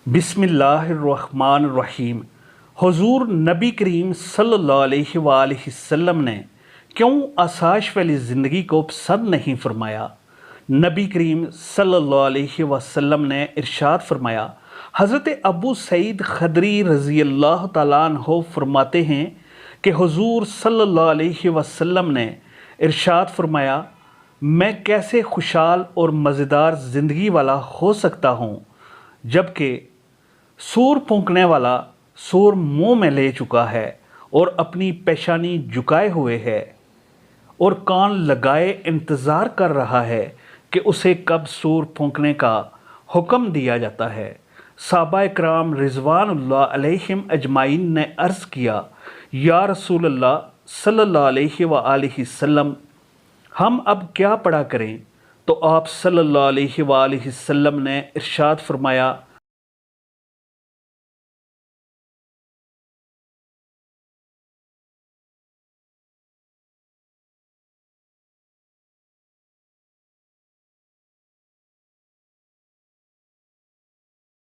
बिस्मिल्लाहिर्रहमानिर्रहीम। हुजूर नबी करीम सल्लल्लाहु अलैहि वसल्लम ने क्यों आसाइश वाली ज़िंदगी को पसंद नहीं फरमाया? नबी करीम सल्लल्लाहु अलैहि वसल्लम ने इरशाद फरमाया। हज़रत अबू सईद खदरी रज़ी अल्लाह तआला अन्हु फरमाते हैं कि हुजूर सल्लल्लाहु अलैहि वसल्लम ने इरशाद फरमाया, मैं कैसे खुशहाल और मज़ेदार ज़िंदगी वाला हो सकता हूँ जबकि सूर फूंकने वाला सूर मुंह में ले चुका है और अपनी पेशानी झुकाए हुए है और कान लगाए इंतज़ार कर रहा है कि उसे कब सूर फूंकने का हुक्म दिया जाता है। सहाबा इकराम रिज़वानुल्लाह अलैहिम अजमाइन ने अर्ज़ किया, या रसूल अल्लाह सल्लल्लाहु अलैहि वसल्लम, हम अब क्या पढ़ा करें? तो आप सल्लल्लाहु अलैहि वसल्लम ने इरशाद फरमाया,